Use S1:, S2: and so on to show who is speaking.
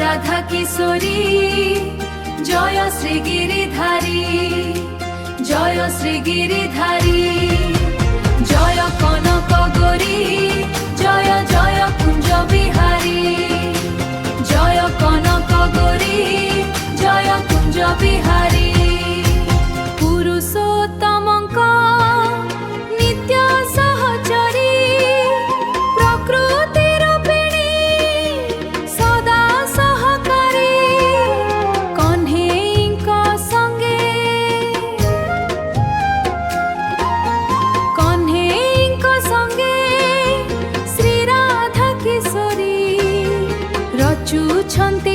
S1: রাধা কিশোরী জয় শ্রী গিরিধারী জয় শ্রী গিরিধারী জয় কনক গৌরী জয় জয় কুঞ্জ বিহারী জয় কনক গৌরী জয় কুঞ্জ বিহারী পুরুষোত্তমঙ্ক নিত্য সহচরী প্রকৃতি রূপিণী সদা সহকারী কহ্নেইଙ୍କ সঙ্গে শ্রী রাধা কিশোরী রচুଛନ୍ତି